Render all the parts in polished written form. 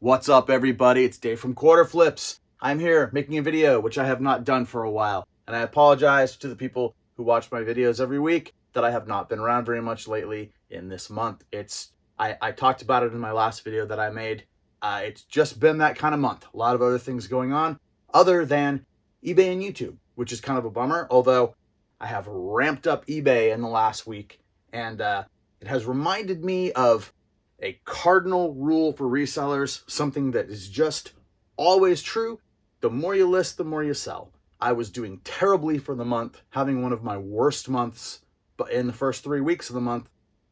What's up, everybody? It's Dave from Quarter Flips. I'm here making a video, which I have not done for a while. And I apologize to the people who watch my videos every week that I have not been around very much lately in this month. I talked about it in my last video that I made. It's just been that kind of month. A lot of other things going on other than eBay and YouTube, which is kind of a bummer. Although I have ramped up eBay in the last week, and it has reminded me of a cardinal rule for resellers, something that is just always true. The more you list, the more you sell. I was doing terribly for the month, having one of my worst months, but in the first 3 weeks of the month,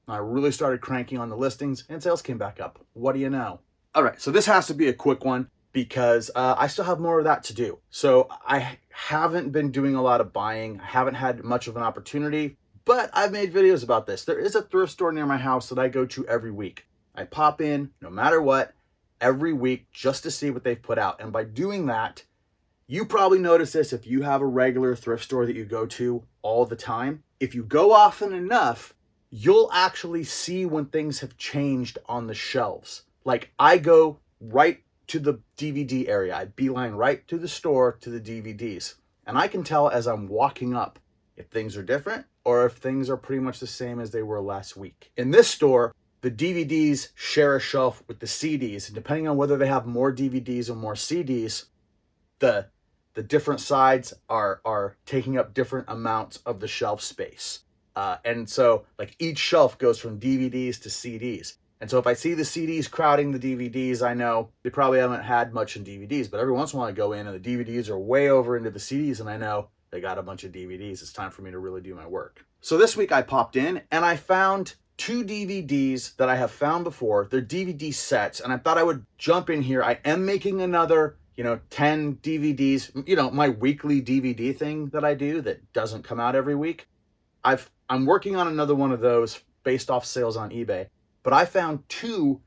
I really started cranking on the listings and sales came back up. What do you know? All right, so this has to be a quick one because I still have more of that to do. So I haven't been doing a lot of buying. I haven't had much of an opportunity, but I've made videos about this. There is a thrift store near my house that I go to every week. I pop in no matter what every week just to see what they've put out. And by doing that, you probably notice this if you have a regular thrift store that you go to all the time. If you go often enough, you'll actually see when things have changed on the shelves. Like I go right to the DVD area. I beeline right to the store to the DVDs. And I can tell as I'm walking up if things are different or if things are pretty much the same as they were last week. In this store, the DVDs share a shelf with the CDs, and depending on whether they have more DVDs or more CDs, the different sides are taking up different amounts of the shelf space. And so like each shelf goes from DVDs to CDs. And so if I see the CDs crowding the DVDs, I know they probably haven't had much in DVDs, but every once in a while I go in and the DVDs are way over into the CDs and I know they got a bunch of DVDs. It's time for me to really do my work. So this week I popped in and I found 2 DVDs that I have found before. They're DVD sets, and I thought I would jump in here. I am making another, 10 DVDs, my weekly DVD thing that I do that doesn't come out every week. I'm working on another one of those based off sales on eBay, but I found 2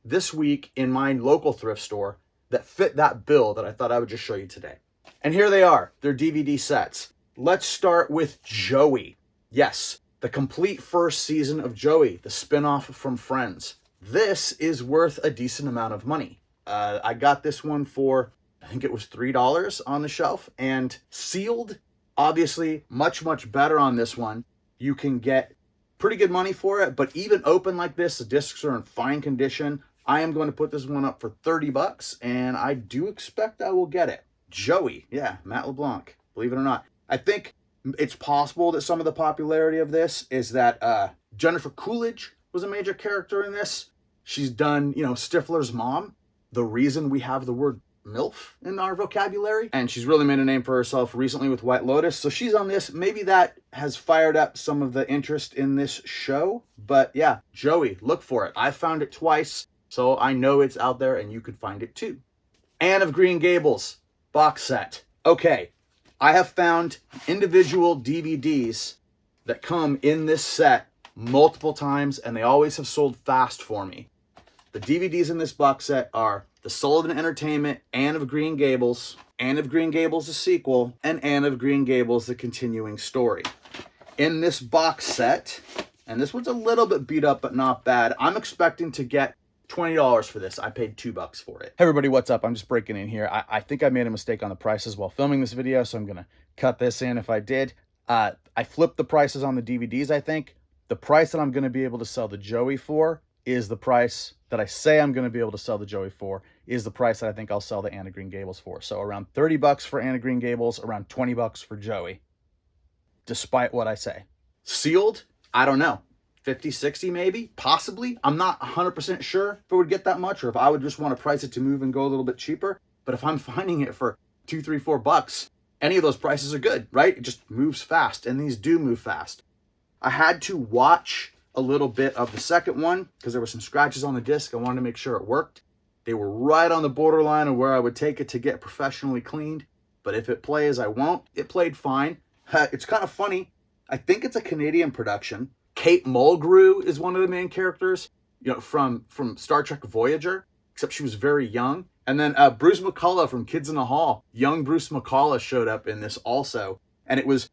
this week in my local thrift store that fit that bill that I thought I would just show you today. And here they are. They're DVD sets. Let's start with Joey. Yes, the complete first season of Joey, the spinoff from Friends. This is worth a decent amount of money. I got this one for, I think it was $3 on the shelf, and sealed, obviously much, much better on this one. You can get pretty good money for it, but even open like this, the discs are in fine condition. I am going to put this one up for 30 bucks, and I do expect I will get it. Joey, yeah, Matt LeBlanc, believe it or not. I think it's possible that some of the popularity of this is that Jennifer Coolidge was a major character in this. She's done, Stifler's mom, the reason we have the word MILF in our vocabulary. And she's really made a name for herself recently with White Lotus. So she's on this. Maybe that has fired up some of the interest in this show. But yeah, Joey, look for it. I found it twice, so I know it's out there and you could find it too. Anne of Green Gables box set. Okay. I have found individual DVDs that come in this set multiple times, and they always have sold fast for me. The DVDs in this box set are The Sullivan Entertainment, Anne of Green Gables, Anne of Green Gables, the sequel, and Anne of Green Gables, the continuing story. In this box set, and this one's a little bit beat up, but not bad, I'm expecting to get $20 for this. I paid $2 for it. Hey everybody, what's up? I'm just breaking in here. I think I made a mistake on the prices while filming this video, so I'm gonna cut this in if I did. I flipped the prices on the DVDs, I think. The price that I'm gonna be able to sell the Joey for is the price that I say I'm gonna be able to sell the Joey for is the price that I think I'll sell the Anne of Green Gables for. So around 30 bucks for Anne of Green Gables, around 20 bucks for Joey, despite what I say. Sealed? I don't know. 50, 60 maybe, possibly. I'm not 100% sure if it would get that much or if I would just want to price it to move and go a little bit cheaper. But if I'm finding it for $2, $3, $4, any of those prices are good, right? It just moves fast, and these do move fast. I had to watch a little bit of the second one because there were some scratches on the disc. I wanted to make sure it worked. They were right on the borderline of where I would take it to get professionally cleaned. But if it plays, I won't. It played fine. It's kind of funny. I think it's a Canadian production. Kate Mulgrew is one of the main characters, from Star Trek Voyager, except she was very young. And then Bruce McCullough from Kids in the Hall, young Bruce McCullough showed up in this also. And it was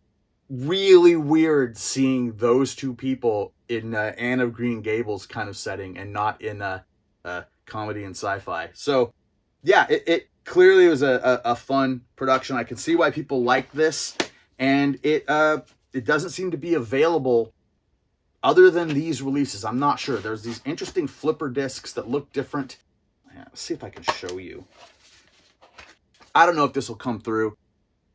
really weird seeing those two people in Anne of Green Gables kind of setting and not in comedy and sci-fi. So yeah, it clearly was a fun production. I can see why people like this, and it doesn't seem to be available other than these releases. I'm not sure. There's these interesting flipper discs that look different. Let's see if I can show you. I don't know if this will come through,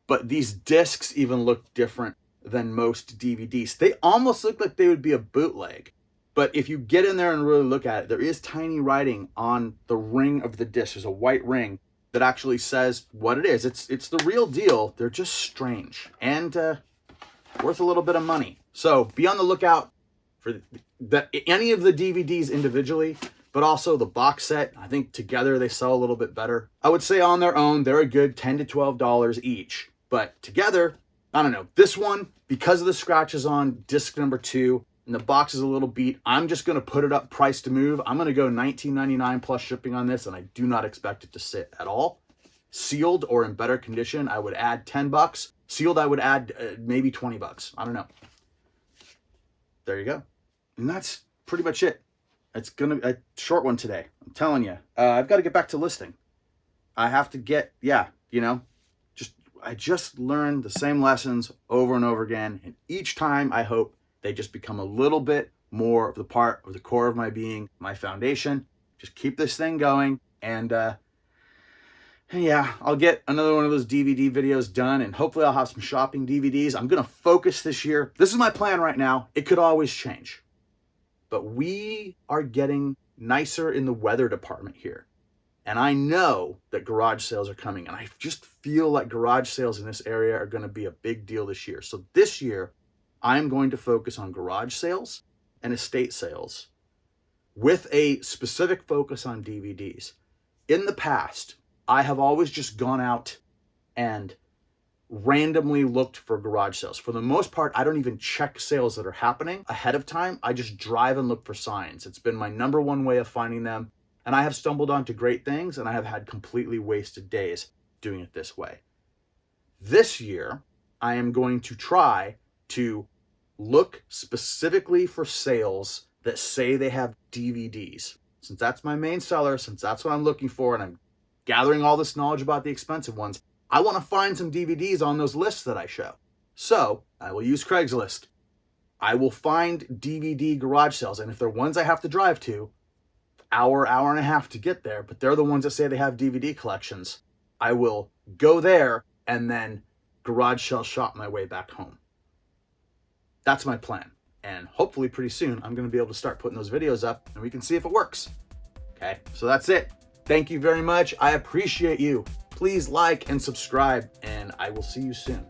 but these discs even look different than most DVDs. They almost look like they would be a bootleg. But if you get in there and really look at it, there is tiny writing on the ring of the disc. There's a white ring that actually says what it is. It's the real deal. They're just strange and worth a little bit of money. So be on the lookout for any of the DVDs individually, but also the box set. I think together they sell a little bit better. I would say on their own, they're a good $10 to $12 each. But together, I don't know. This one, because of the scratches on disc number 2, and the box is a little beat, I'm just going to put it up price to move. I'm going to go $19.99 plus shipping on this, and I do not expect it to sit at all. Sealed or in better condition, I would add $10. Sealed, I would add maybe $20. I don't know. There you go. And that's pretty much it. It's going to a short one today. I'm telling you. I've got to get back to listing. I have to get, I just learned the same lessons over and over again. And each time I hope they just become a little bit more of the part of the core of my being, my foundation. Just keep this thing going. And yeah, I'll get another one of those DVD videos done, and hopefully I'll have some shopping DVDs. I'm going to focus this year. This is my plan right now. It could always change. But we are getting nicer in the weather department here. And I know that garage sales are coming. And I just feel like garage sales in this area are going to be a big deal this year. So this year, I'm going to focus on garage sales and estate sales with a specific focus on DVDs. In the past, I have always just gone out and randomly looked for garage sales. For the most part, I don't even check sales that are happening ahead of time. I just drive and look for signs. It's been my number one way of finding them. And I have stumbled onto great things, and I have had completely wasted days doing it this way. This year, I am going to try to look specifically for sales that say they have DVDs. Since that's my main seller, since that's what I'm looking for, and I'm gathering all this knowledge about the expensive ones, I want to find some DVDs on those lists that I show. So I will use Craigslist. I will find DVD garage sales, and if they're ones I have to drive to, hour and a half to get there, but they're the ones that say they have DVD collections, I will go there and then garage sale shop my way back home. That's my plan. And hopefully pretty soon I'm going to be able to start putting those videos up and we can see if it works. Okay, so that's it. Thank you very much. I appreciate you. Please like and subscribe, and I will see you soon.